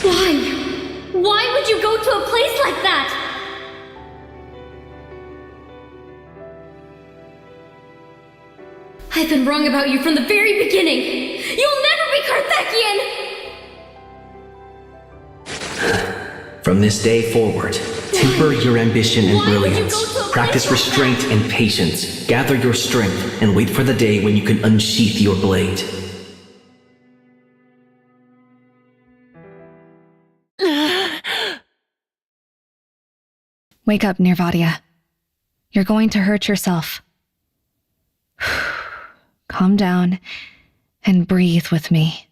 Why? Why would you go to a place like that? I've been wrong about you from the very beginning! You'll never be Carthaginian! From this day forward, temper your ambition and brilliance. Practice restraint and patience. Gather your strength and wait for the day when you can unsheath your blade. Wake up, Nirvatia. You're going to hurt yourself. Calm down and breathe with me.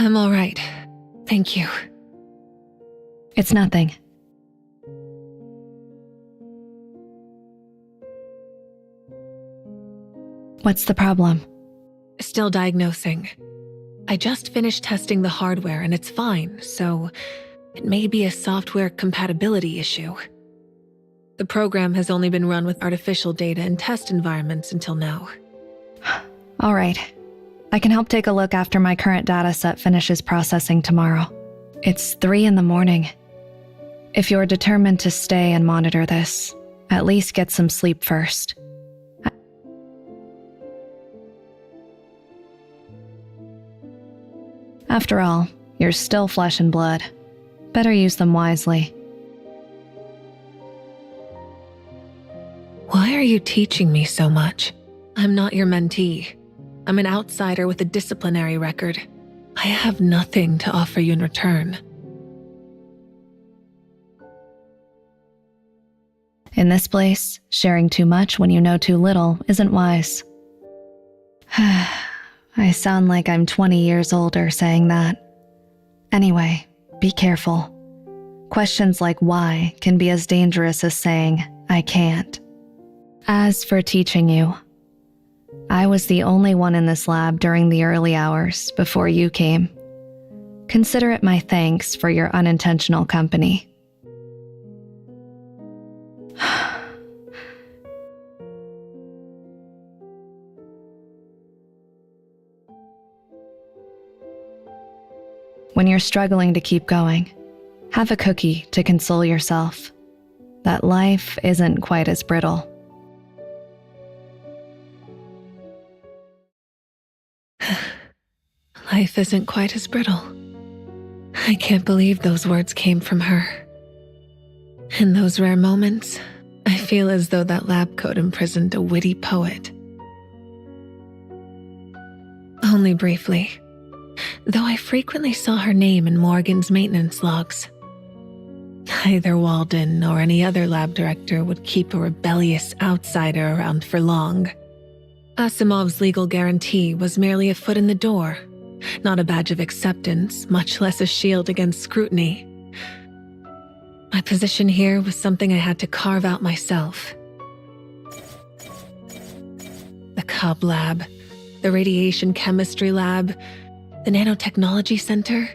I'm all right. Thank you. It's nothing. What's the problem? Still diagnosing. I just finished testing the hardware and it's fine, so it may be a software compatibility issue. The program has only been run with artificial data in test environments until now. All right. I can help take a look after my current data set finishes processing tomorrow. It's 3 a.m. If you're determined to stay and monitor this, at least get some sleep first. After all, you're still flesh and blood. Better use them wisely. Why are you teaching me so much? I'm not your mentee. I'm an outsider with a disciplinary record. I have nothing to offer you in return. In this place, sharing too much when you know too little isn't wise. I sound like I'm 20 years older saying that. Anyway, be careful. Questions like why can be as dangerous as saying, I can't. As for teaching you, I was the only one in this lab during the early hours before you came. Consider it my thanks for your unintentional company. When you're struggling to keep going, have a cookie to console yourself. That life isn't quite as brittle. Life isn't quite as brittle. I can't believe those words came from her. In those rare moments, I feel as though that lab coat imprisoned a witty poet. Only briefly, though I frequently saw her name in Morgan's maintenance logs. Neither Walden nor any other lab director would keep a rebellious outsider around for long. Asimov's legal guarantee was merely a foot in the door, not a badge of acceptance, much less a shield against scrutiny. My position here was something I had to carve out myself. The Cub Lab, the Radiation Chemistry Lab, the Nanotechnology Center.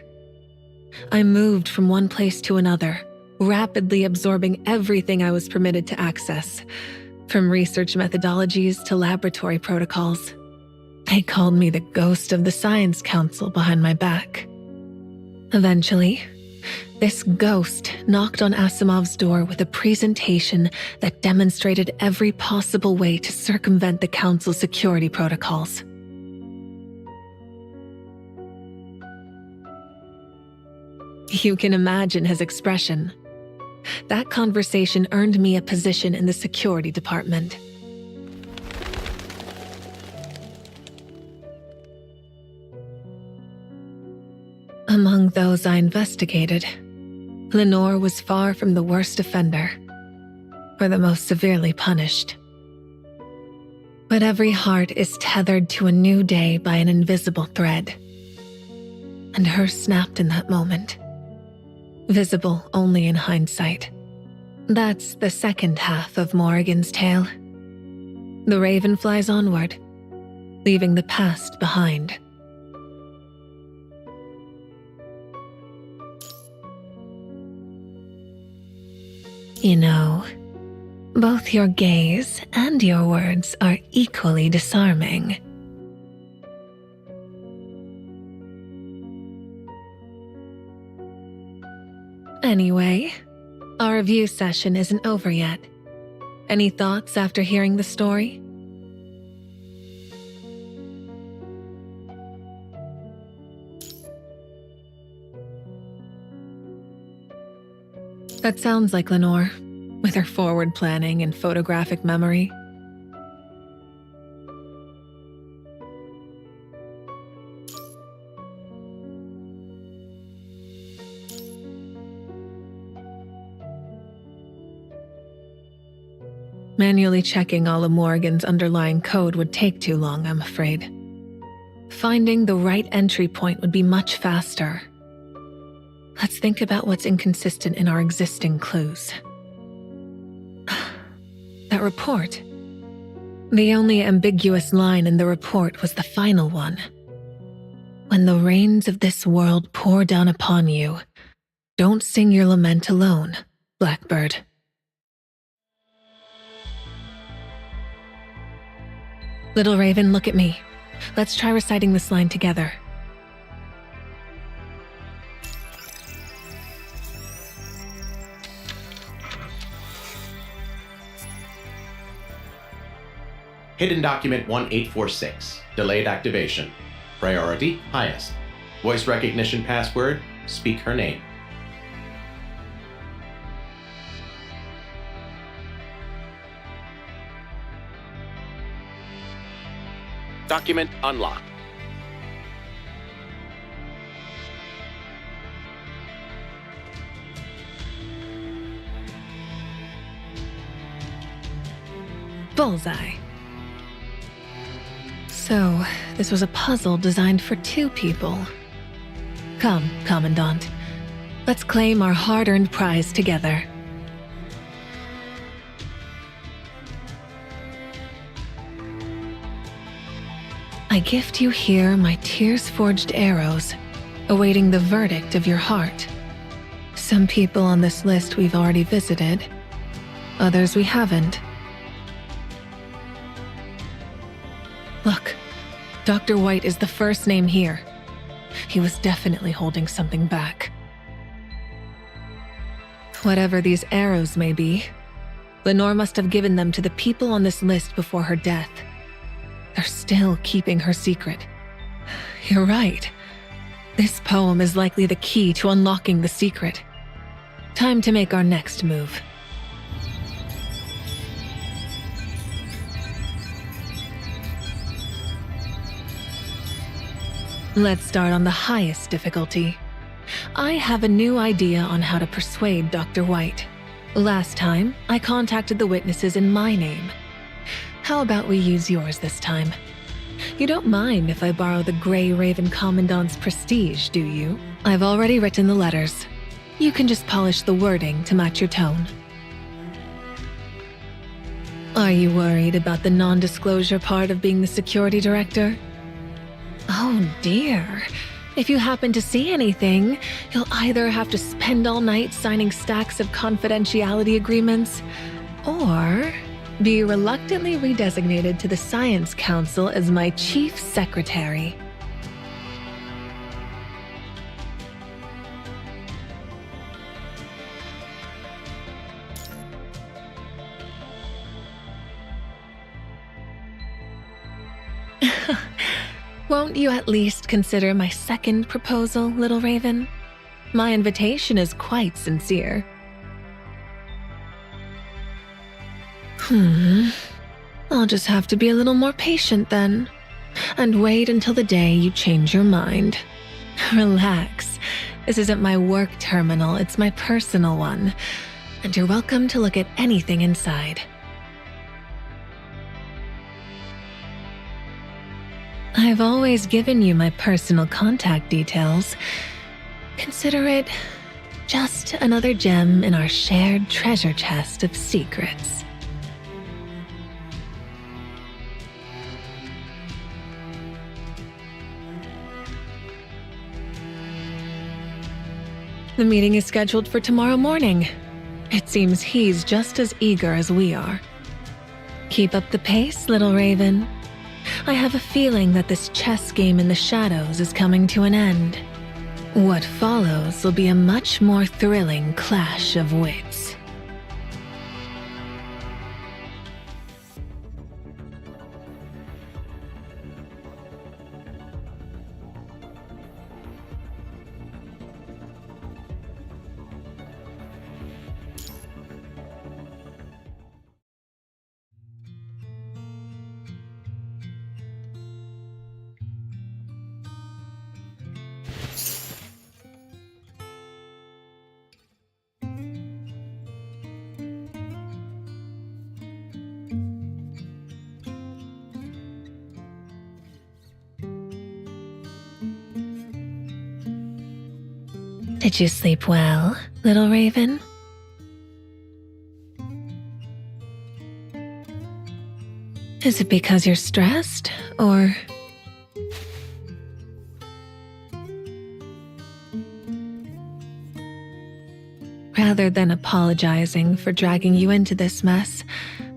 I moved from one place to another, rapidly absorbing everything I was permitted to access, from research methodologies to laboratory protocols. They called me the ghost of the Science Council behind my back. Eventually, this ghost knocked on Asimov's door with a presentation that demonstrated every possible way to circumvent the Council's security protocols. You can imagine his expression. That conversation earned me a position in the security department. Among those I investigated, Lenore was far from the worst offender, or the most severely punished. But every heart is tethered to a new day by an invisible thread, and hers snapped in that moment. Visible only in hindsight. That's the second half of Morrigan's tale. The raven flies onward, leaving the past behind. You know, both your gaze and your words are equally disarming. Anyway, our review session isn't over yet. Any thoughts after hearing the story? That sounds like Lenore, with her forward planning and photographic memory. Manually checking all of Morrigan's underlying code would take too long, I'm afraid. Finding the right entry point would be much faster. Let's think about what's inconsistent in our existing clues. That report. The only ambiguous line in the report was the final one. When the rains of this world pour down upon you, don't sing your lament alone, Blackbird. Little Raven, look at me. Let's try reciting this line together. Hidden Document 1846. Delayed activation. Priority highest. Voice recognition password. Speak her name. Document unlocked. Bullseye. So, this was a puzzle designed for two people. Come, Commandant. Let's claim our hard-earned prize together. I gift you here my tears-forged arrows, awaiting the verdict of your heart. Some people on this list we've already visited, others we haven't. Look, Dr. White is the first name here. He was definitely holding something back. Whatever these arrows may be, Lenore must have given them to the people on this list before her death. They're still keeping her secret. You're right. This poem is likely the key to unlocking the secret. Time to make our next move. Let's start on the highest difficulty. I have a new idea on how to persuade Dr. White. Last time, I contacted the witnesses in my name. How about we use yours this time? You don't mind if I borrow the Grey Raven Commandant's prestige, do you? I've already written the letters. You can just polish the wording to match your tone. Are you worried about the non-disclosure part of being the security director? Oh dear. If you happen to see anything, you'll either have to spend all night signing stacks of confidentiality agreements, or be reluctantly redesignated to the Science Council as my chief secretary. Won't you at least consider my second proposal, Little Raven? My invitation is quite sincere. I'll just have to be a little more patient then, and wait until the day you change your mind. Relax. This isn't my work terminal, it's my personal one, and you're welcome to look at anything inside. I've always given you my personal contact details. Consider it just another gem in our shared treasure chest of secrets. The meeting is scheduled for tomorrow morning. It seems he's just as eager as we are. Keep up the pace, little Raven. I have a feeling that this chess game in the shadows is coming to an end. What follows will be a much more thrilling clash of wits. Did you sleep well, little Raven? Is it because you're stressed, or... Rather than apologizing for dragging you into this mess,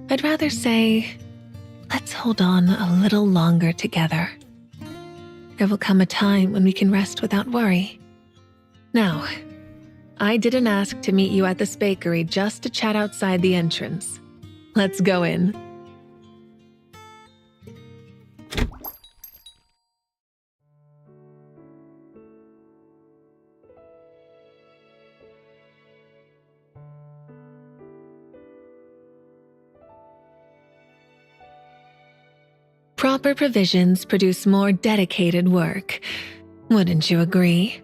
I'd rather say, let's hold on a little longer together. There will come a time when we can rest without worry. Now, I didn't ask to meet you at this bakery just to chat outside the entrance. Let's go in. Proper provisions produce more dedicated work. Wouldn't you agree?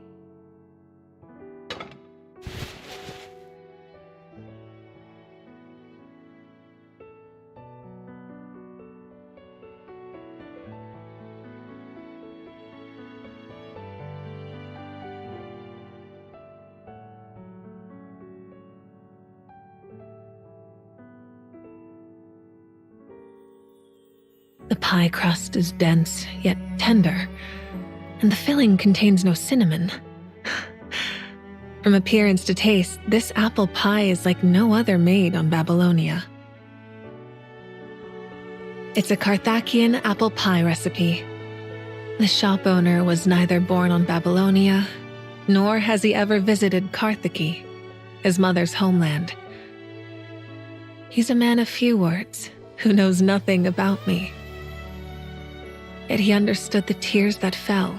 The pie crust is dense yet tender, and the filling contains no cinnamon. From appearance to taste, this apple pie is like no other made on Babylonia. It's a Carthaginian apple pie recipe. The shop owner was neither born on Babylonia, nor has he ever visited Carthage, his mother's homeland. He's a man of few words, who knows nothing about me. Yet he understood the tears that fell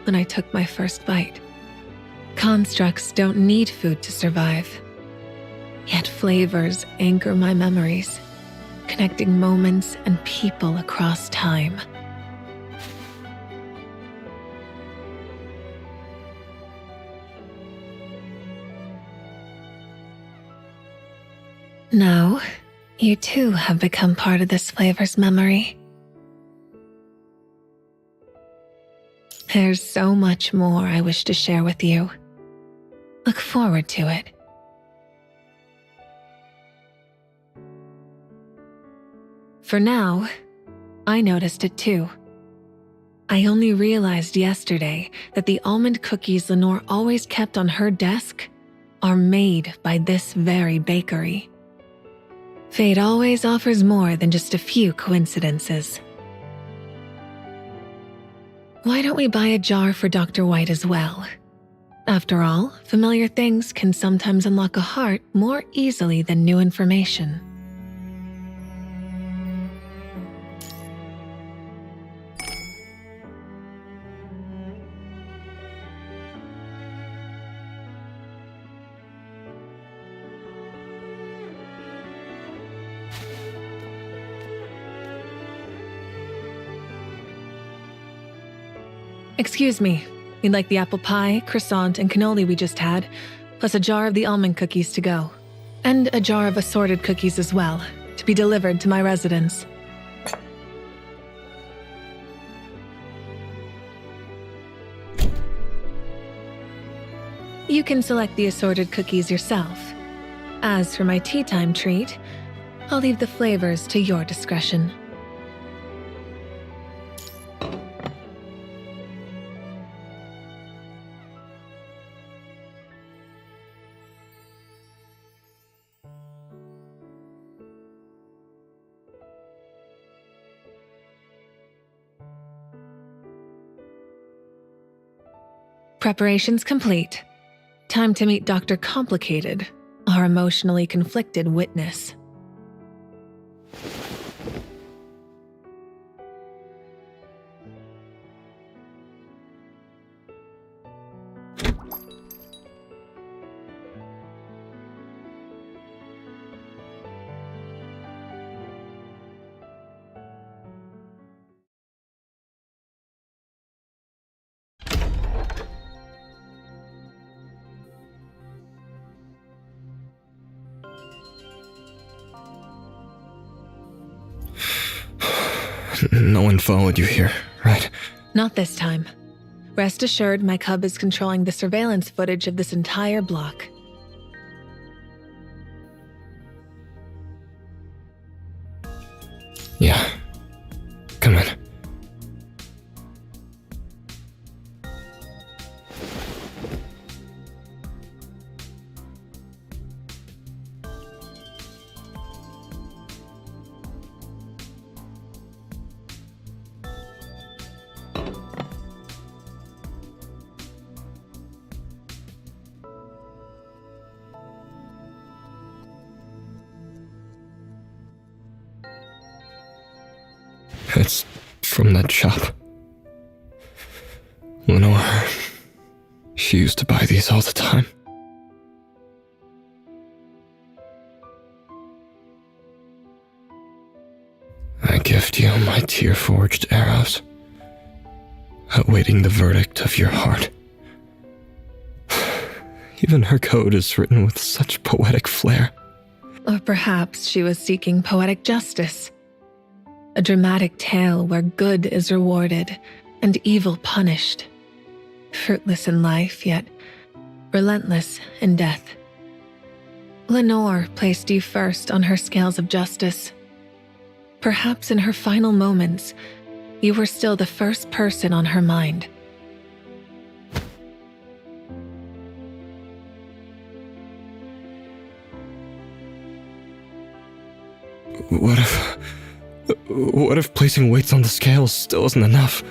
when I took my first bite. Constructs don't need food to survive. Yet flavors anchor my memories, connecting moments and people across time. Now, you too have become part of this flavor's memory. There's so much more I wish to share with you. Look forward to it. For now, I noticed it too. I only realized yesterday that the almond cookies Lenore always kept on her desk are made by this very bakery. Fate always offers more than just a few coincidences. Why don't we buy a jar for Dr. White as well? After all, familiar things can sometimes unlock a heart more easily than new information. Excuse me, you'd like the apple pie, croissant, and cannoli we just had, plus a jar of the almond cookies to go. And a jar of assorted cookies as well, to be delivered to my residence. You can select the assorted cookies yourself. As for my tea time treat, I'll leave the flavors to your discretion. Preparations complete. Time to meet Dr. Complicated, our emotionally conflicted witness. No one followed you here, right? Not this time. Rest assured, my cub is controlling the surveillance footage of this entire block. Yeah. Come in. It's from that shop. Lenore, she used to buy these all the time. I gift you my tear-forged arrows, awaiting the verdict of your heart. Even her code is written with such poetic flair. Or perhaps she was seeking poetic justice. A dramatic tale where good is rewarded and evil punished. Fruitless in life, yet relentless in death. Lenore placed you first on her scales of justice. Perhaps in her final moments, you were still the first person on her mind. What if placing weights on the scales still isn't enough?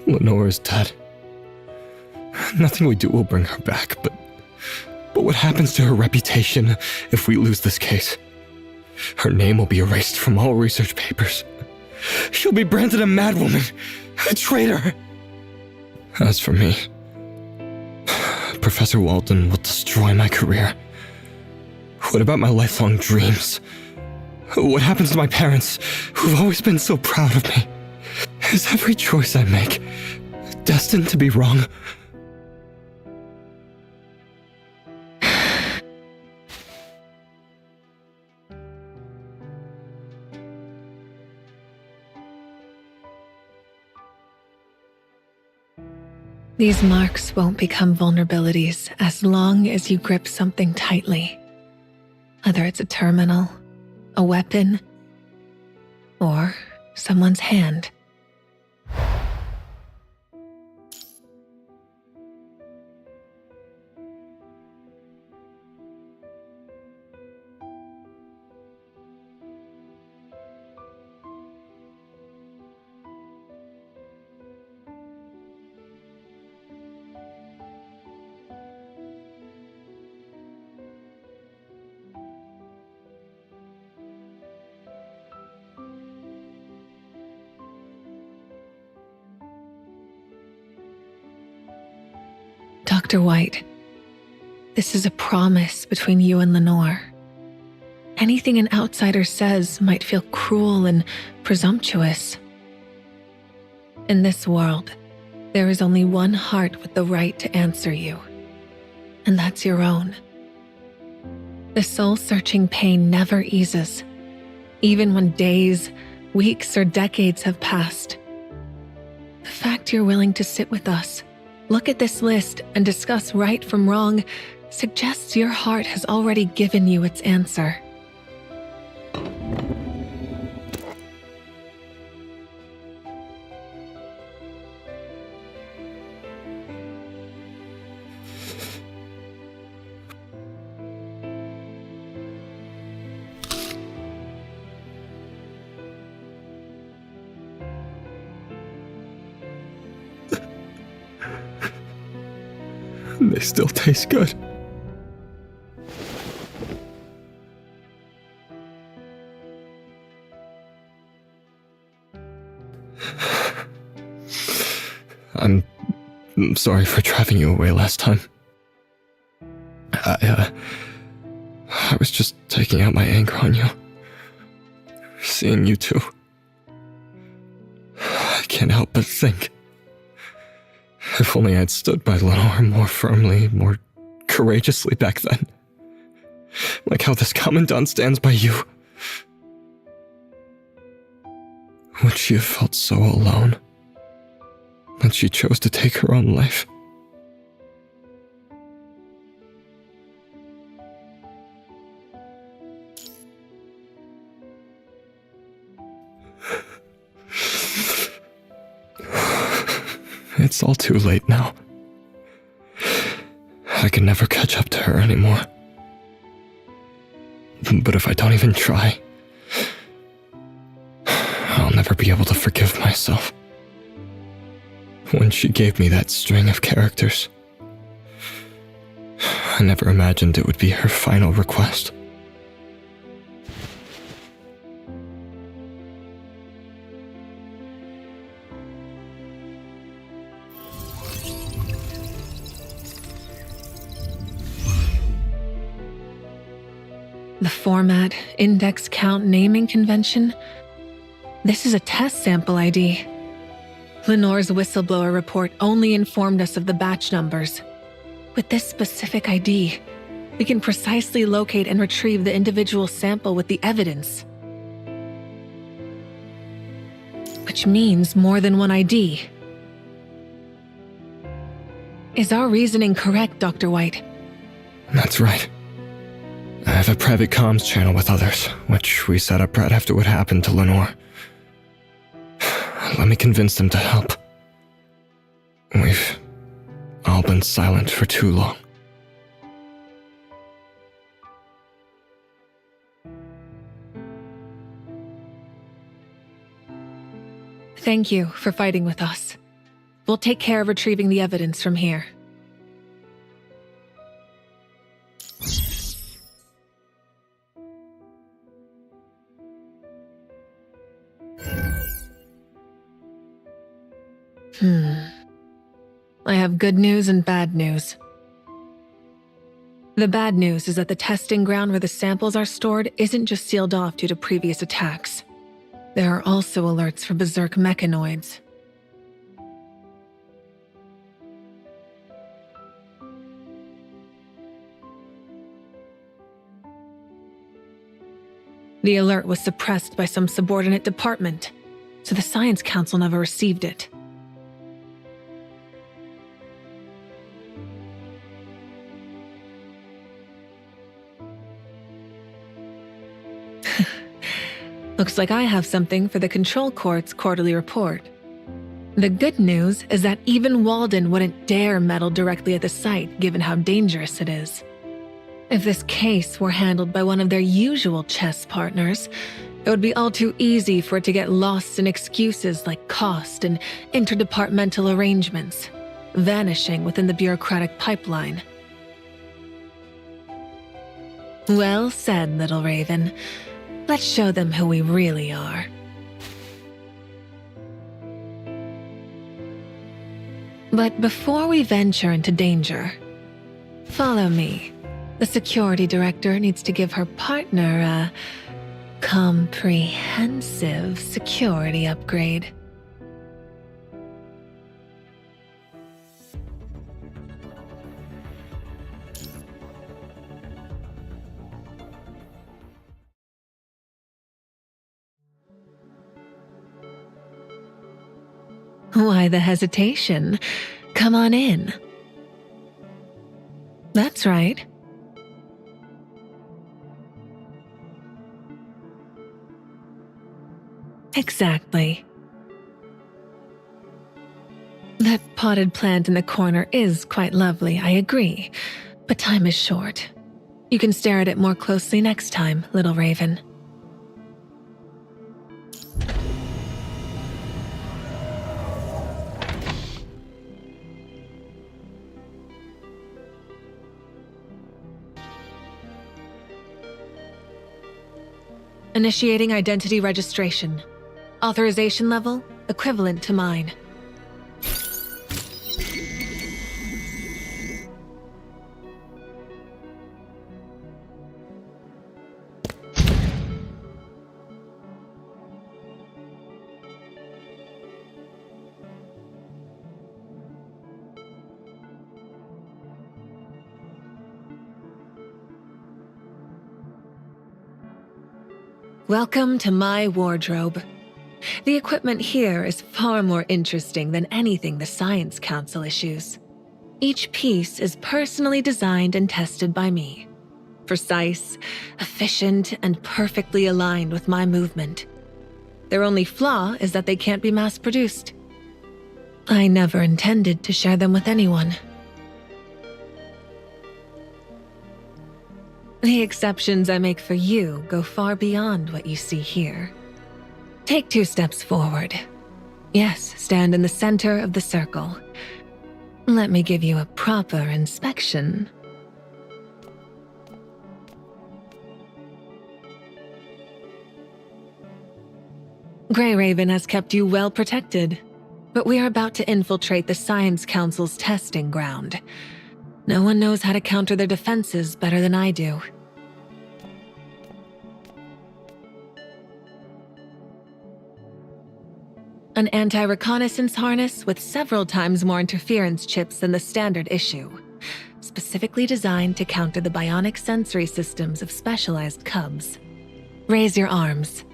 Lenore is dead. Nothing we do will bring her back, but what happens to her reputation if we lose this case? Her name will be erased from all research papers. She'll be branded a madwoman, a traitor. As for me, Professor Walden will destroy my career. What about my lifelong dreams? What happens to my parents, who've always been so proud of me? Is every choice I make destined to be wrong? These marks won't become vulnerabilities as long as you grip something tightly. Whether it's a terminal, a weapon, or someone's hand. Dr. White, this is a promise between you and Lenore. Anything an outsider says might feel cruel and presumptuous. In this world, there is only one heart with the right to answer you, and that's your own. The soul-searching pain never eases, even when days, weeks, or decades have passed. The fact you're willing to sit with us, look at this list, and discuss right from wrong suggests your heart has already given you its answer. They still taste good. I'm sorry for driving you away last time. I was just taking out my anger on you. Seeing you two. I can't help but think. If only I'd stood by Lenore more firmly, more courageously back then. Like how this commandant stands by you. Would she have felt so alone that she chose to take her own life? It's all too late now. I can never catch up to her anymore. But if I don't even try, I'll never be able to forgive myself. When she gave me that string of characters, I never imagined it would be her final request. The format, index count, naming convention. This is a test sample ID. Lenore's whistleblower report only informed us of the batch numbers. With this specific ID, we can precisely locate and retrieve the individual sample with the evidence. Which means more than one ID. Is our reasoning correct, Dr. White? That's right. I have a private comms channel with others, which we set up right after what happened to Lenore. Let me convince them to help. We've all been silent for too long. Thank you for fighting with us. We'll take care of retrieving the evidence from here. I have good news and bad news. The bad news is that the testing ground where the samples are stored isn't just sealed off due to previous attacks. There are also alerts for berserk mechanoids. The alert was suppressed by some subordinate department, so the Science Council never received it. Looks like I have something for the Control Court's quarterly report. The good news is that even Walden wouldn't dare meddle directly at the site, given how dangerous it is. If this case were handled by one of their usual chess partners, it would be all too easy for it to get lost in excuses like cost and interdepartmental arrangements, vanishing within the bureaucratic pipeline. Well said, little Raven. Let's show them who we really are. But before we venture into danger, follow me. The security director needs to give her partner a comprehensive security upgrade. Why the hesitation? Come on in. That's right. Exactly. That potted plant in the corner is quite lovely, I agree, but time is short. You can stare at it more closely next time, little Raven. Initiating identity registration. Authorization level equivalent to mine. Welcome to my wardrobe. The equipment here is far more interesting than anything the Science Council issues. Each piece is personally designed and tested by me. Precise, efficient, and perfectly aligned with my movement. Their only flaw is that they can't be mass-produced. I never intended to share them with anyone. The exceptions I make for you go far beyond what you see here. Take 2 steps forward. Yes, stand in the center of the circle. Let me give you a proper inspection. Grey Raven has kept you well protected, but we are about to infiltrate the Science Council's testing ground. No one knows how to counter their defenses better than I do. An anti-reconnaissance harness with several times more interference chips than the standard issue, specifically designed to counter the bionic sensory systems of specialized cubs. Raise your arms.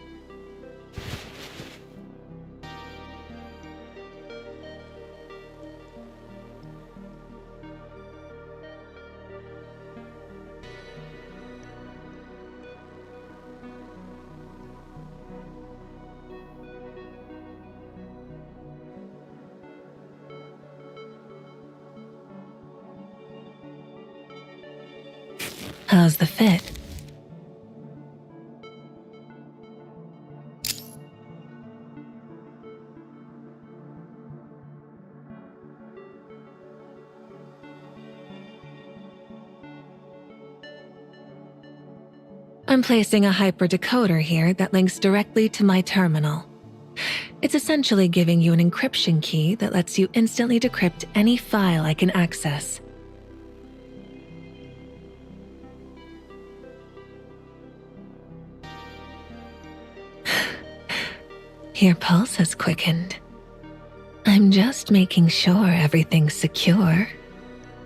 How's the fit? I'm placing a hyperdecoder here that links directly to my terminal. It's essentially giving you an encryption key that lets you instantly decrypt any file I can access. Your pulse has quickened. I'm just making sure everything's secure.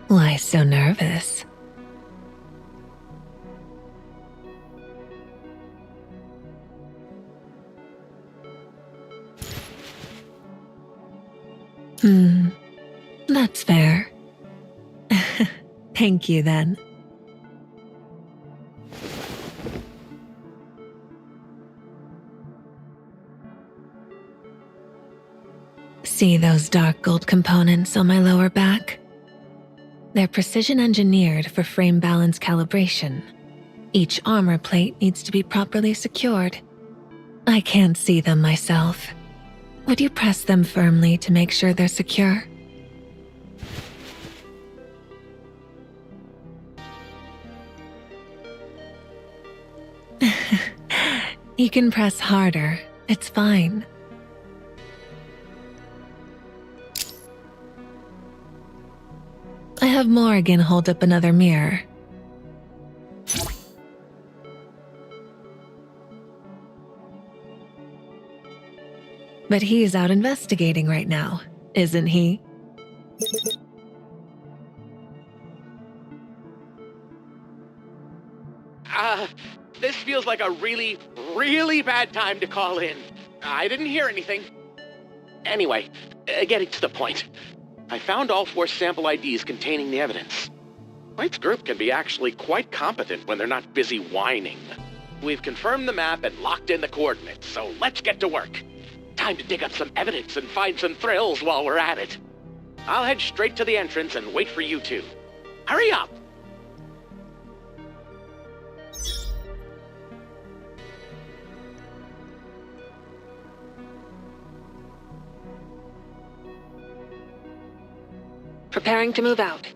Why so nervous? That's fair. Thank you, then. See those dark gold components on my lower back? They're precision engineered for frame balance calibration. Each armor plate needs to be properly secured. I can't see them myself. Would you press them firmly to make sure they're secure? You can press harder. It's fine. I have Morrigan hold up another mirror. But he's out investigating right now, isn't he? This feels like a really, really bad time to call in. I didn't hear anything. Anyway, getting to the point. I found all 4 sample IDs containing the evidence. White's group can be actually quite competent when they're not busy whining. We've confirmed the map and locked in the coordinates, so let's get to work. Time to dig up some evidence and find some thrills while we're at it. I'll head straight to the entrance and wait for you two. Hurry up! Preparing to move out.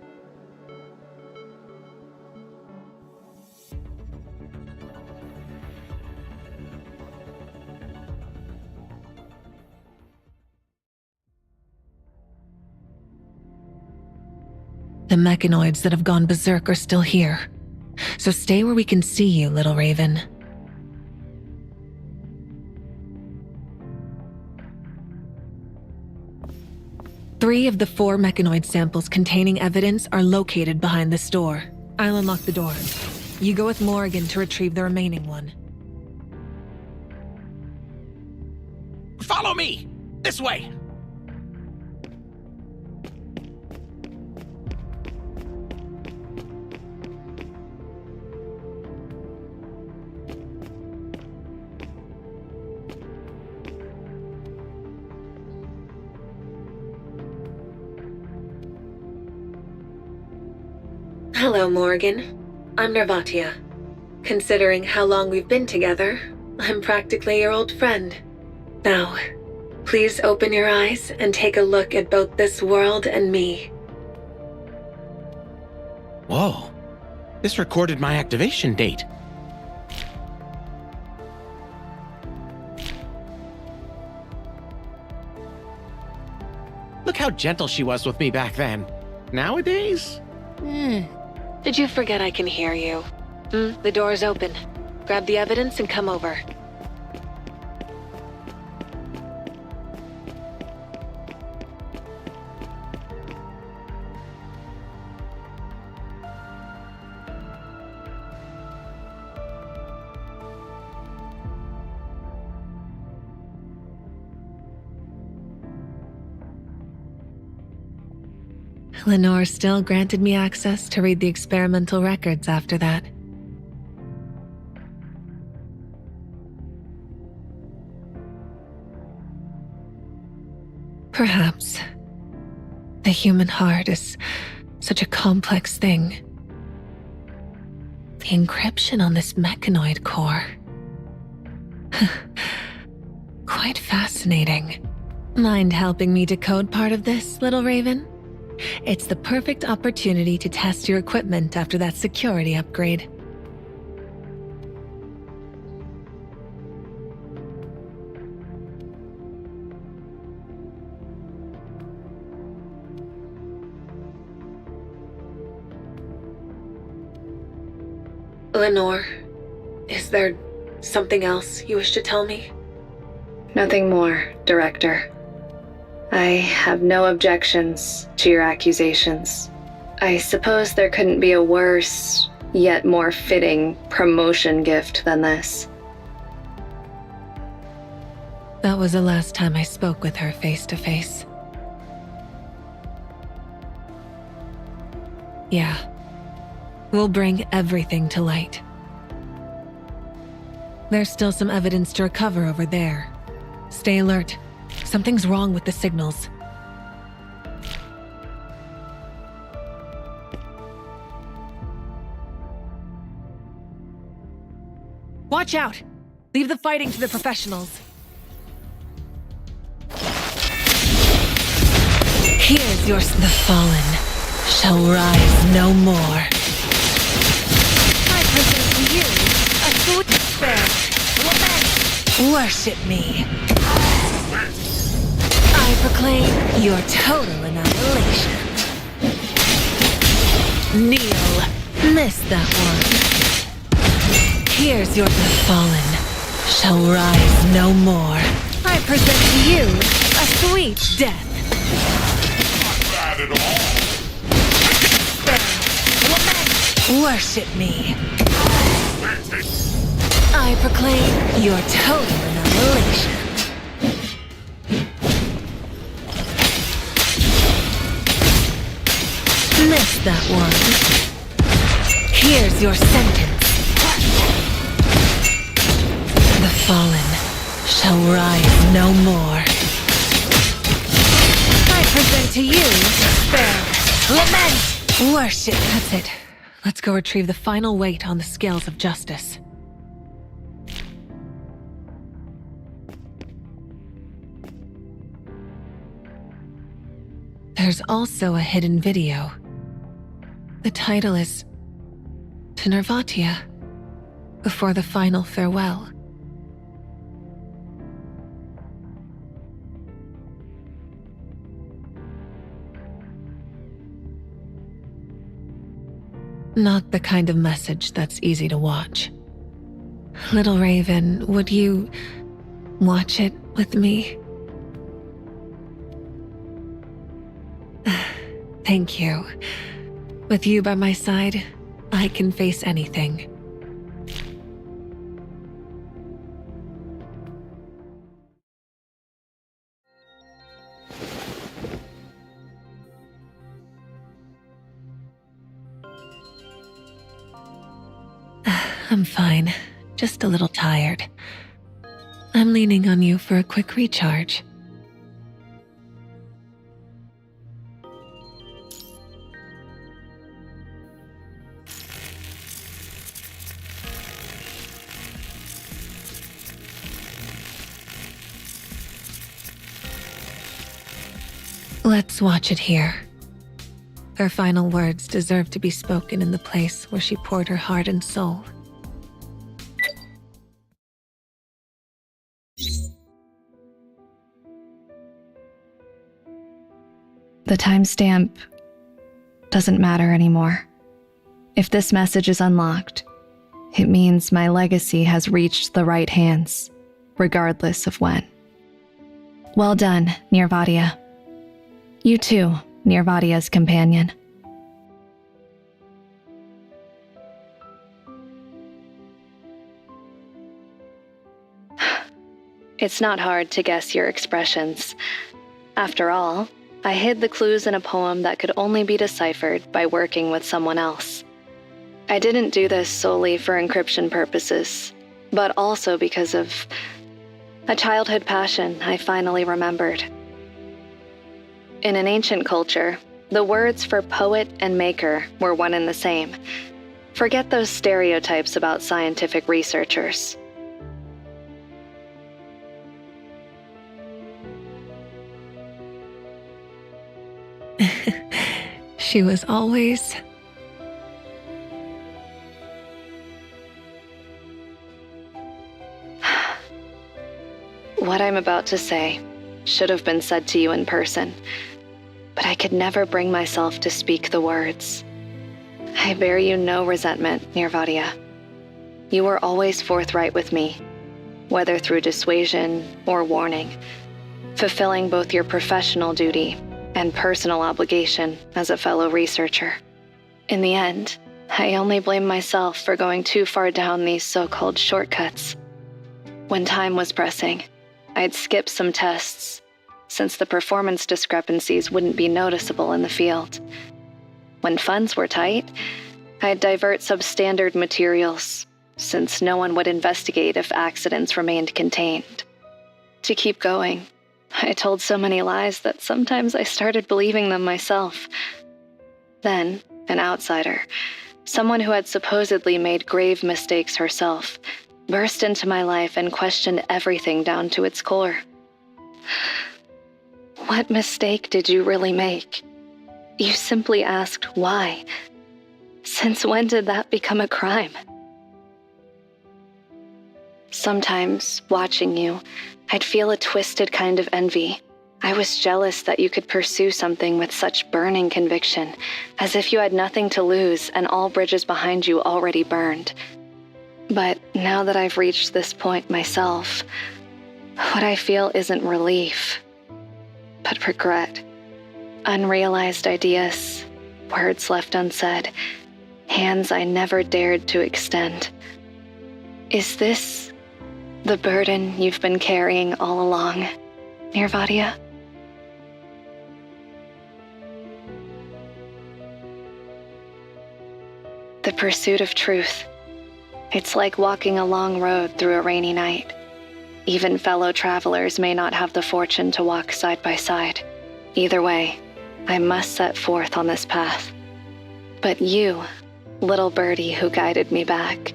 The mechanoids that have gone berserk are still here. So stay where we can see you, little Raven. Three of the 4 mechanoid samples containing evidence are located behind this door. I'll unlock the door. You go with Morrigan to retrieve the remaining one. Follow me! This way! Hello, Morrigan. I'm Nirvatia. Considering how long we've been together, I'm practically your old friend. Now, please open your eyes and take a look at both this world and me. Whoa. This recorded my activation date. Look how gentle she was with me back then. Nowadays? Did you forget I can hear you? The door's open. Grab the evidence and come over. Lenore still granted me access to read the experimental records after that. Perhaps the human heart is such a complex thing. The encryption on this mechanoid core. Quite fascinating. Mind helping me decode part of this, little Raven? It's the perfect opportunity to test your equipment after that security upgrade. Lenore, is there something else you wish to tell me? Nothing more, Director. I have no objections to your accusations. I suppose there couldn't be a worse, yet more fitting promotion gift than this. That was the last time I spoke with her face to face. Yeah. We'll bring everything to light. There's still some evidence to recover over there. Stay alert. Something's wrong with the signals. Watch out! Leave the fighting to the professionals. Here's your... The fallen shall rise no more. I present to you a sweet spell. Worship me. I proclaim your total annihilation. Kneel. Missed that one. Here's your... The fallen shall rise no more. I present to you a sweet death. Not bad at all. Worship me. I proclaim your total annihilation. Missed that one. Here's your sentence. The fallen shall rise no more. I present to you despair, lament, worship. That's it. Let's go retrieve the final weight on the scales of justice. There's also a hidden video. The title is To Nirvatia, Before the Final Farewell. Not the kind of message that's easy to watch. Little Raven, would you watch it with me? Thank you. With you by my side, I can face anything. I'm fine, just a little tired. I'm leaning on you for a quick recharge. Let's watch it here. Her final words deserve to be spoken in the place where she poured her heart and soul. The timestamp doesn't matter anymore. If this message is unlocked, it means my legacy has reached the right hands, regardless of when. Well done, Nirvatia. You too, Nirvatia's companion. It's not hard to guess your expressions. After all, I hid the clues in a poem that could only be deciphered by working with someone else. I didn't do this solely for encryption purposes, but also because of a childhood passion I finally remembered. In an ancient culture, the words for poet and maker were one and the same. Forget those stereotypes about scientific researchers. She was always... What I'm about to say should have been said to you in person, but I could never bring myself to speak the words. I bear you no resentment, Nirvatia. You were always forthright with me, whether through dissuasion or warning, fulfilling both your professional duty and personal obligation as a fellow researcher. In the end, I only blame myself for going too far down these so-called shortcuts. When time was pressing, I'd skip some tests, since the performance discrepancies wouldn't be noticeable in the field. When funds were tight, I'd divert substandard materials, since no one would investigate if accidents remained contained. To keep going, I told so many lies that sometimes I started believing them myself. Then, an outsider, someone who had supposedly made grave mistakes herself, burst into my life and questioned everything down to its core. What mistake did you really make? You simply asked why. Since when did that become a crime? Sometimes, watching you, I'd feel a twisted kind of envy. I was jealous that you could pursue something with such burning conviction, as if you had nothing to lose and all bridges behind you already burned. But now that I've reached this point myself, what I feel isn't relief, but regret. Unrealized ideas, words left unsaid, hands I never dared to extend. Is this the burden you've been carrying all along, Nirvatia? The pursuit of truth. It's like walking a long road through a rainy night. Even fellow travelers may not have the fortune to walk side by side. Either way, I must set forth on this path. But you, little birdie who guided me back,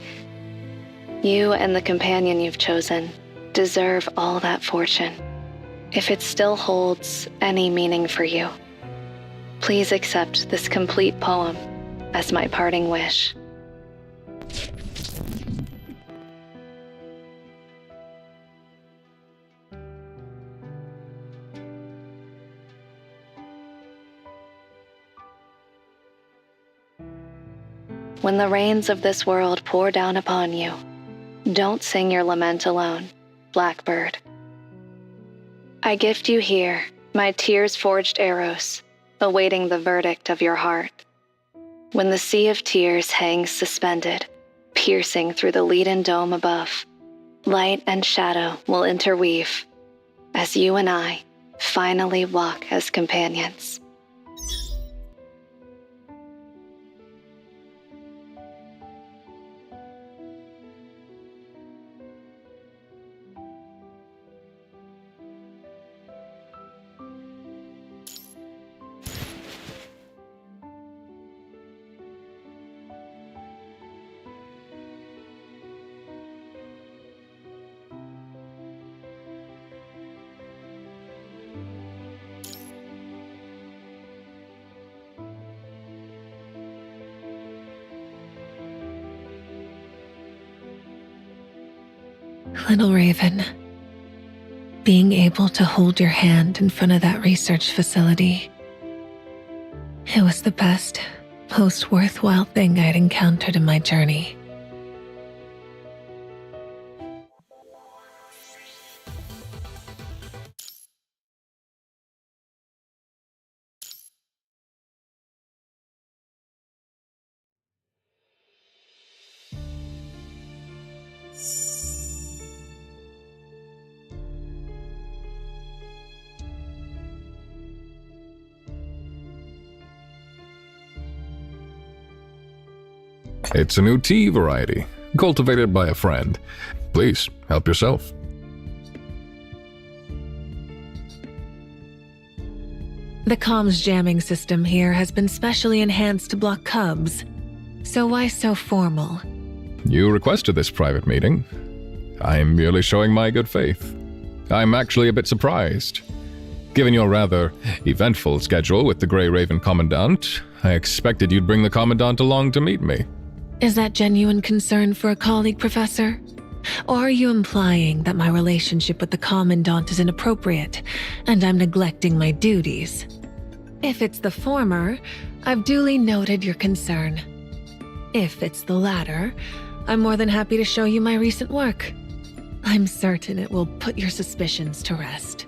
you and the companion you've chosen deserve all that fortune. If it still holds any meaning for you, please accept this complete poem as my parting wish. when the rains of this world pour down upon you, don't sing your lament alone, blackbird. I gift you here my tears-forged arrows, awaiting the verdict of your heart. When the sea of tears hangs suspended, piercing through the leaden dome above, light and shadow will interweave as you and I finally walk as companions. Little Raven, being able to hold your hand in front of that research facility, it was the best, most worthwhile thing I'd encountered in my journey. It's a new tea variety, cultivated by a friend. Please, help yourself. The comms jamming system here has been specially enhanced to block cubs. So why so formal? You requested this private meeting. I'm merely showing my good faith. I'm actually a bit surprised. Given your rather eventful schedule with the Grey Raven Commandant, I expected you'd bring the Commandant along to meet me. Is that genuine concern for a colleague, Professor? Or are you implying that my relationship with the Commandant is inappropriate, and I'm neglecting my duties? If it's the former, I've duly noted your concern. If it's the latter, I'm more than happy to show you my recent work. I'm certain it will put your suspicions to rest.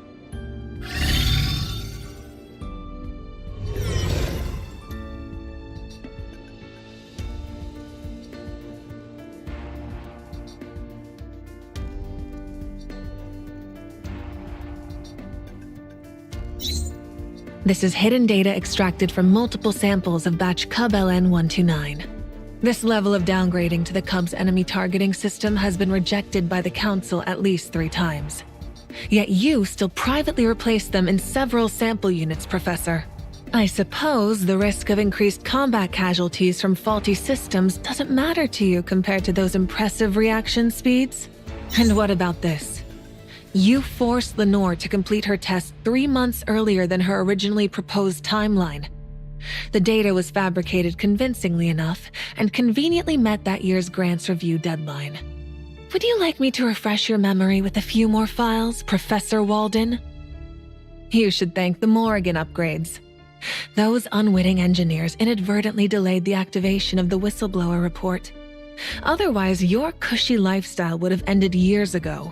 This is hidden data extracted from multiple samples of batch Cub LN129. This level of downgrading to the Cub's enemy targeting system has been rejected by the Council at least 3 times. Yet you still privately replaced them in several sample units, Professor. I suppose the risk of increased combat casualties from faulty systems doesn't matter to you compared to those impressive reaction speeds? And what about this? You forced Lenore to complete her test 3 months earlier than her originally proposed timeline. The data was fabricated convincingly enough and conveniently met that year's grants review deadline. Would you like me to refresh your memory with a few more files, Professor Walden? You should thank the Morrigan upgrades. Those unwitting engineers inadvertently delayed the activation of the whistleblower report. Otherwise, your cushy lifestyle would have ended years ago.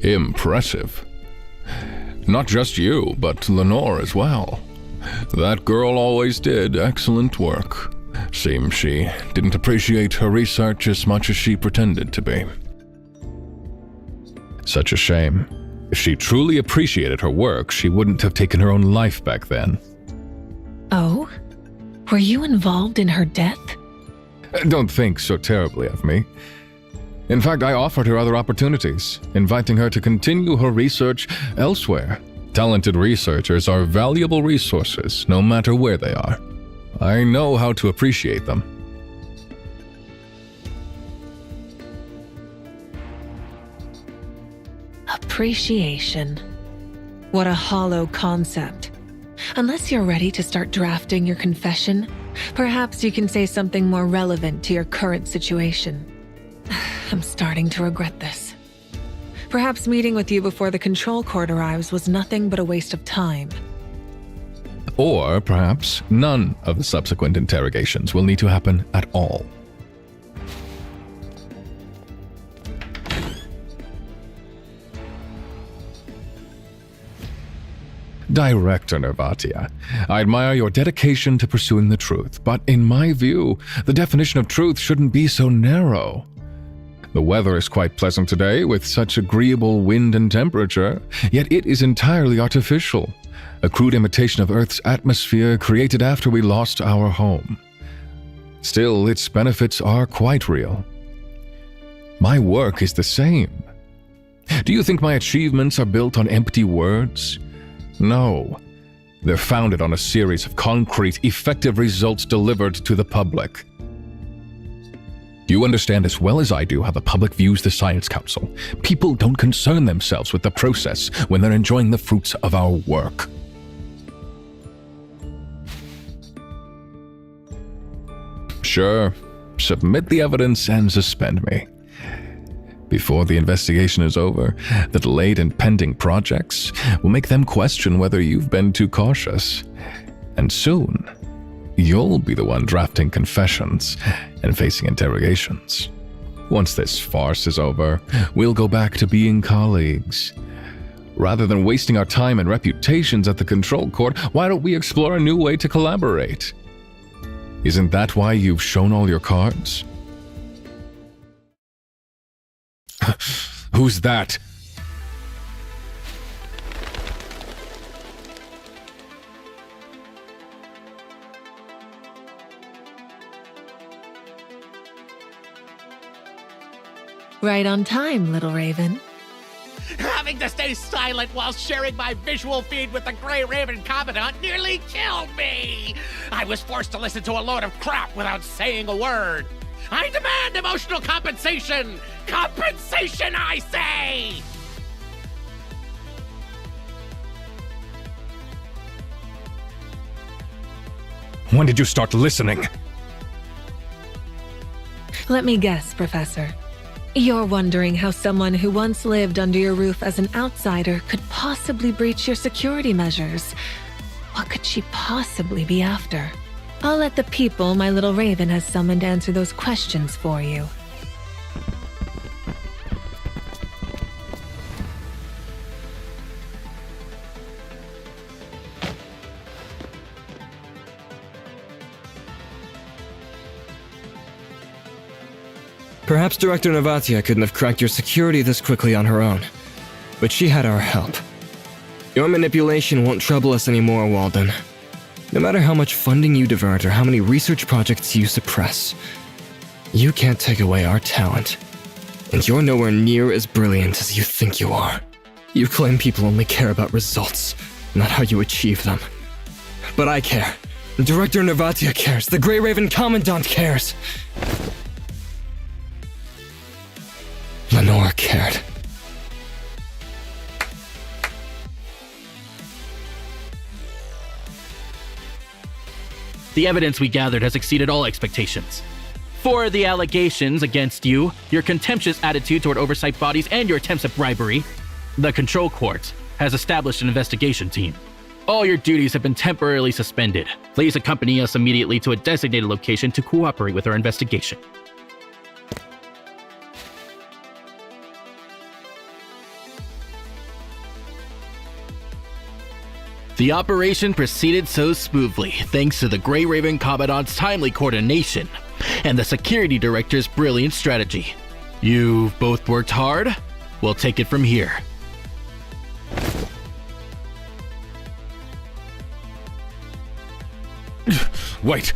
Impressive. Not just you, but Lenore as well. That girl always did excellent work. Seems she didn't appreciate her research as much as she pretended to be. Such a shame. If she truly appreciated her work, she wouldn't have taken her own life back then. Oh? Were you involved in her death? Don't think so terribly of me. In fact, I offered her other opportunities, inviting her to continue her research elsewhere. Talented researchers are valuable resources, no matter where they are. I know how to appreciate them. Appreciation. What a hollow concept. Unless you're ready to start drafting your confession, perhaps you can say something more relevant to your current situation. I'm starting to regret this. Perhaps meeting with you before the control court arrives was nothing but a waste of time. Or perhaps none of the subsequent interrogations will need to happen at all. Director Nirvatia, I admire your dedication to pursuing the truth, but in my view, the definition of truth shouldn't be so narrow. The weather is quite pleasant today, with such agreeable wind and temperature, yet it is entirely artificial, a crude imitation of Earth's atmosphere created after we lost our home. Still, its benefits are quite real. My work is the same. Do you think my achievements are built on empty words? No. They're founded on a series of concrete, effective results delivered to the public. You understand as well as I do how the public views the Science Council. People don't concern themselves with the process when they're enjoying the fruits of our work. Sure, submit the evidence and suspend me. Before the investigation is over, the delayed and pending projects will make them question whether you've been too cautious. And soon, you'll be the one drafting confessions and facing interrogations. Once this farce is over, we'll go back to being colleagues. Rather than wasting our time and reputations at the control court, why don't we explore a new way to collaborate? Isn't that why you've shown all your cards? Who's that? Right on time, little Raven. Having to stay silent while sharing my visual feed with the Grey Raven Commandant nearly killed me! I was forced to listen to a load of crap without saying a word. I demand emotional compensation! Compensation, I say! When did you start listening? Let me guess, Professor. You're wondering how someone who once lived under your roof as an outsider could possibly breach your security measures. What could she possibly be after? I'll let the people my little Raven has summoned answer those questions for you. Perhaps Director Nirvatia couldn't have cracked your security this quickly on her own, but she had our help. Your manipulation won't trouble us anymore, Walden. No matter how much funding you divert or how many research projects you suppress, you can't take away our talent. And you're nowhere near as brilliant as you think you are. You claim people only care about results, not how you achieve them. But I care. Director Nirvatia cares. The Grey Raven Commandant cares. Lenore cared. The evidence we gathered has exceeded all expectations. For the allegations against you, your contemptuous attitude toward oversight bodies, and your attempts at bribery, the Control Court has established an investigation team. All your duties have been temporarily suspended. Please accompany us immediately to a designated location to cooperate with our investigation. The operation proceeded so smoothly thanks to the Grey Raven Commandant's timely coordination and the Security Director's brilliant strategy. You've both worked hard. We'll take it from here. Wait!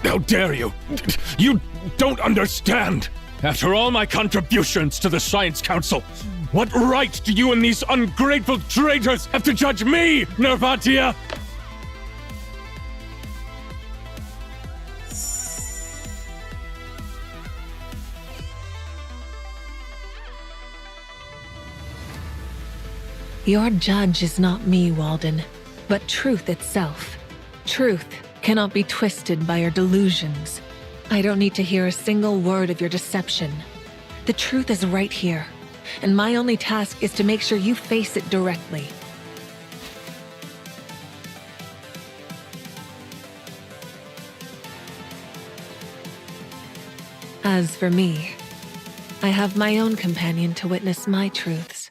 How dare you! You don't understand! After all my contributions to the Science Council, what right do you and these ungrateful traitors have to judge me, Nirvatia? Your judge is not me, Walden, but truth itself. Truth cannot be twisted by your delusions. I don't need to hear a single word of your deception. The truth is right here, and my only task is to make sure you face it directly. As for me, I have my own companion to witness my truths.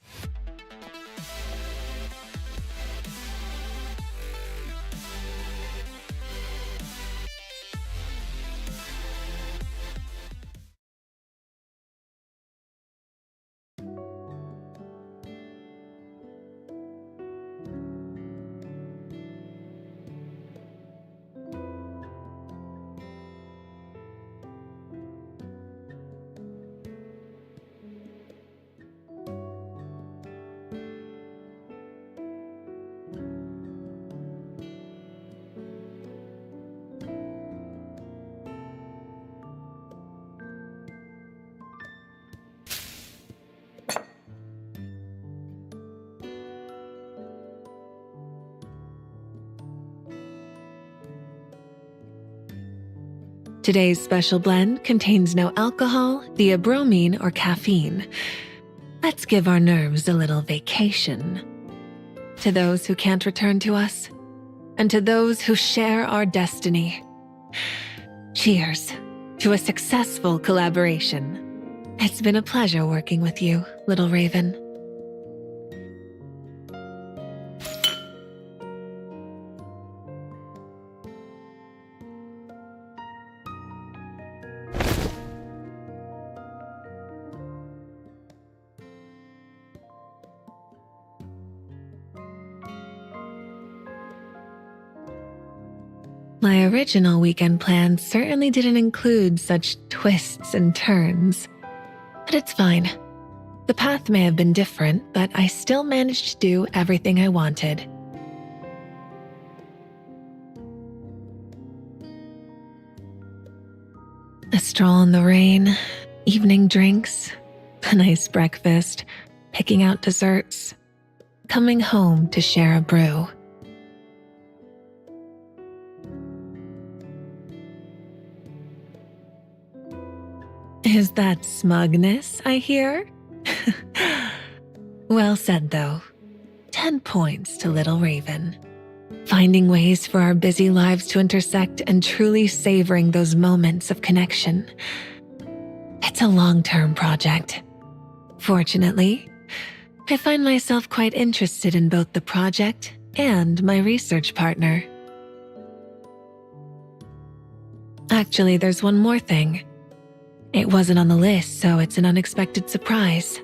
Today's special blend contains no alcohol, theobromine, or caffeine. Let's give our nerves a little vacation. To those who can't return to us, and to those who share our destiny. Cheers to a successful collaboration. It's been a pleasure working with you, little Raven. My original weekend plan certainly didn't include such twists and turns. But it's fine. The path may have been different, but I still managed to do everything I wanted. A stroll in the rain, evening drinks, a nice breakfast, picking out desserts, coming home to share a brew. Is that smugness, I hear? Well said, though. 10 points to Little Raven. Finding ways for our busy lives to intersect and truly savoring those moments of connection. It's a long-term project. Fortunately, I find myself quite interested in both the project and my research partner. Actually, there's one more thing. It wasn't on the list, so it's an unexpected surprise.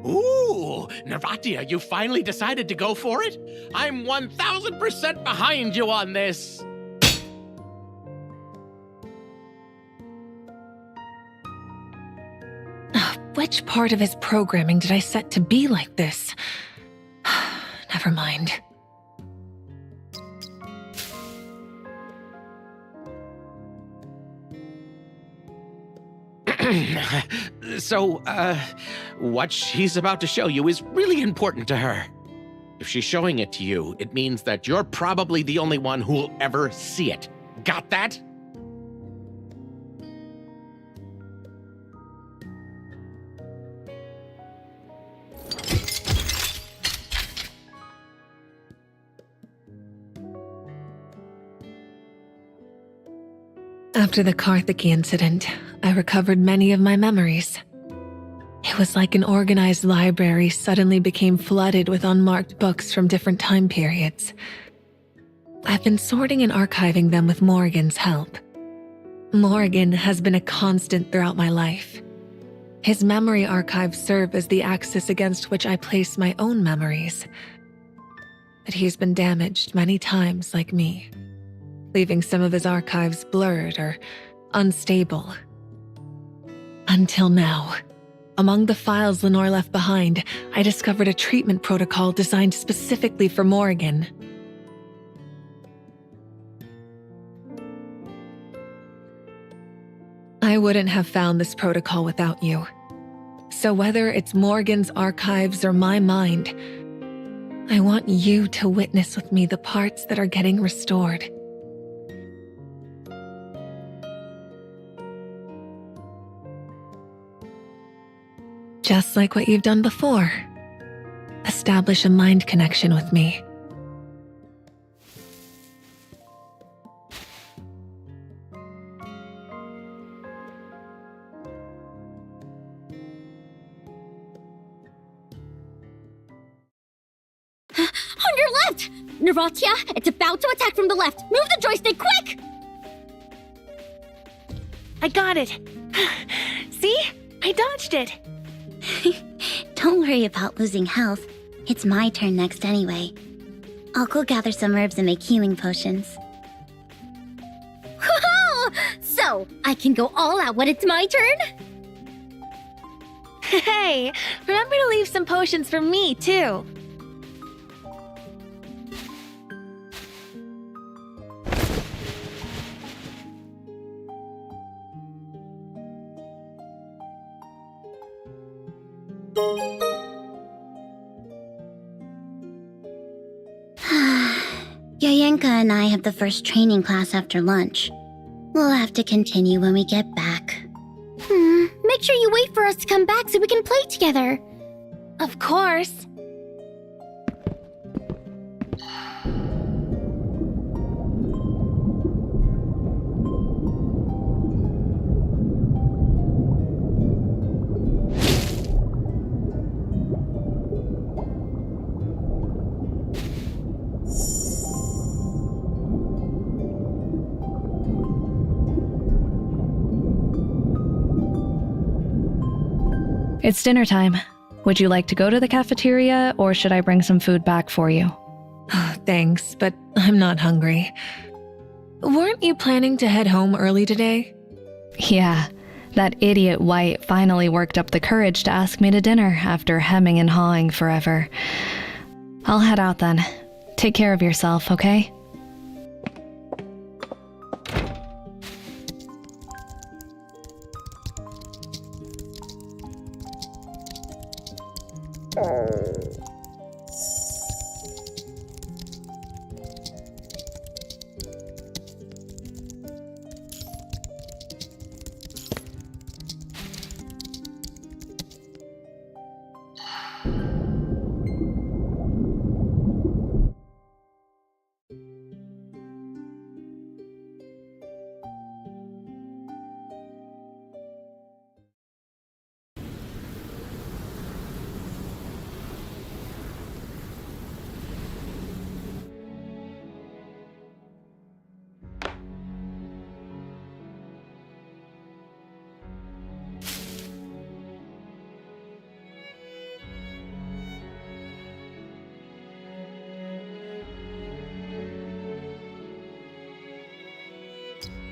Ooh, Nirvatia, you finally decided to go for it? I'm 1000% behind you on this. Which part of his programming did I set to be like this? Never mind. So, what she's about to show you is really important to her. If she's showing it to you, it means that you're probably the only one who'll ever see it. Got that? After the Karthiki incident, I recovered many of my memories. It was like an organized library suddenly became flooded with unmarked books from different time periods. I've been sorting and archiving them with Morrigan's help. Morrigan has been a constant throughout my life. His memory archives serve as the axis against which I place my own memories. But he's been damaged many times like me, leaving some of his archives blurred or unstable. Until now, among the files Lenore left behind, I discovered a treatment protocol designed specifically for Morrigan. I wouldn't have found this protocol without you. So whether it's Morgan's archives or my mind, I want you to witness with me the parts that are getting restored. Just like what you've done before. Establish a mind connection with me. On your left! Nirvatia, it's about to attack from the left. Move the joystick, quick! I got it. See? I dodged it. Don't worry about losing health. It's my turn next anyway. I'll go gather some herbs and make healing potions. So, I can go all out when it's my turn? Hey, remember to leave some potions for me, too. Yayenka and I have the first training class after lunch. We'll have to continue when we get back. Make sure you wait for us to come back so we can play together. Of course. It's dinner time. Would you like to go to the cafeteria, or should I bring some food back for you? Thanks, but I'm not hungry. Weren't you planning to head home early today? Yeah, that idiot White finally worked up the courage to ask me to dinner after hemming and hawing forever. I'll head out then. Take care of yourself, okay?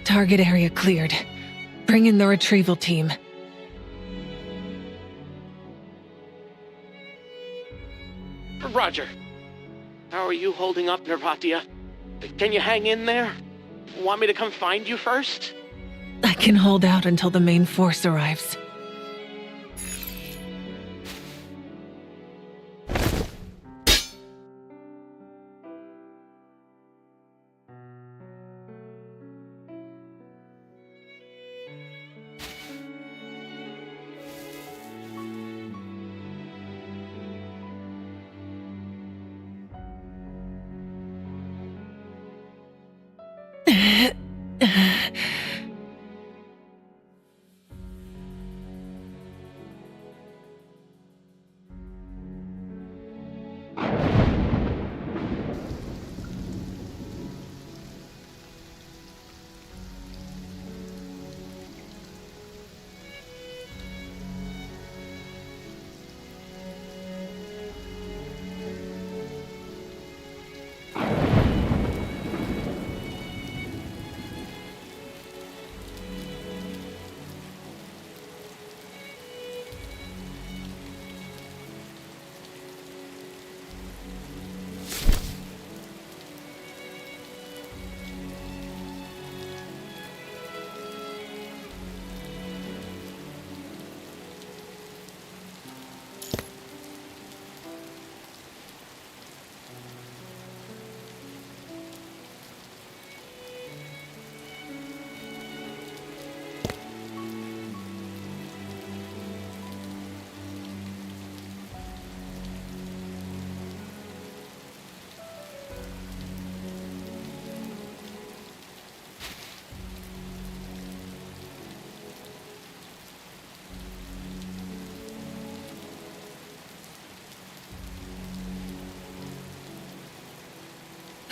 Target area cleared. Bring in the retrieval team. Roger. How are you holding up, Nirvatia? Can you hang in there? Want me to come find you first? I can hold out until the main force arrives.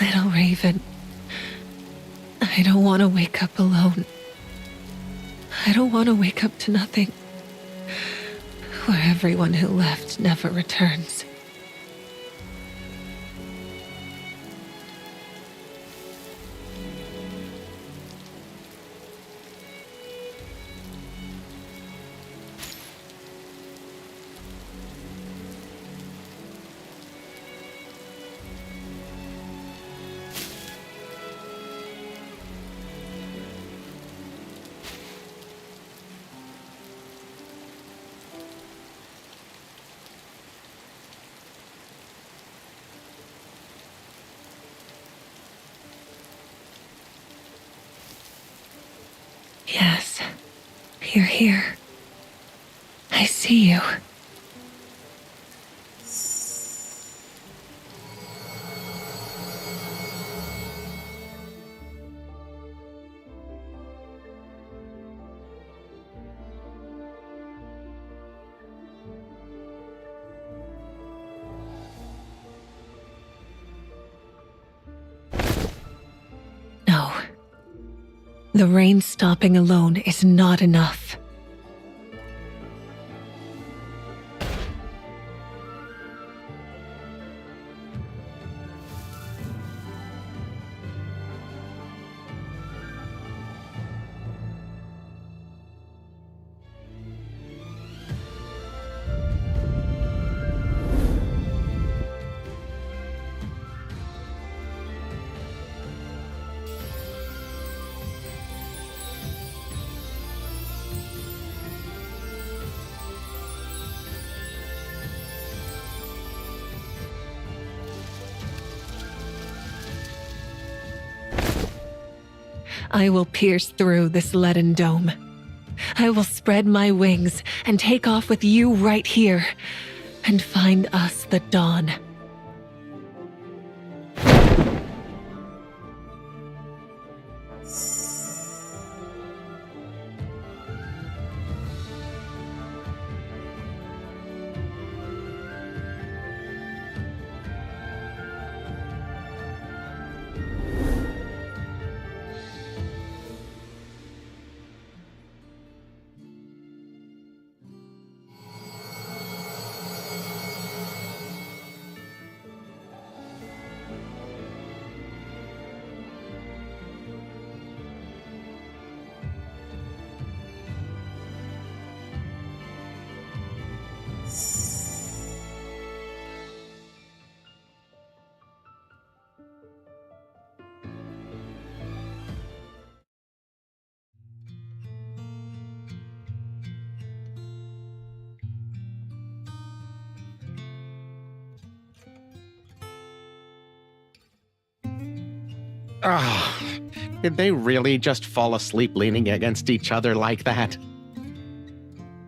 Little Raven, I don't want to wake up alone. I don't want to wake up to nothing, where everyone who left never returns. Yes, you're here. I see you. No. The rain stopping alone is not enough. I will pierce through this leaden dome. I will spread my wings and take off with you right here and find us the dawn. Did they really just fall asleep leaning against each other like that?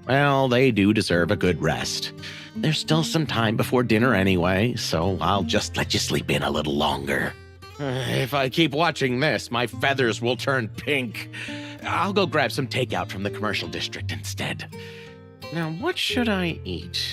Well, they do deserve a good rest. There's still some time before dinner anyway, so I'll just let you sleep in a little longer. If I keep watching this, my feathers will turn pink. I'll go grab some takeout from the commercial district instead. Now, what should I eat?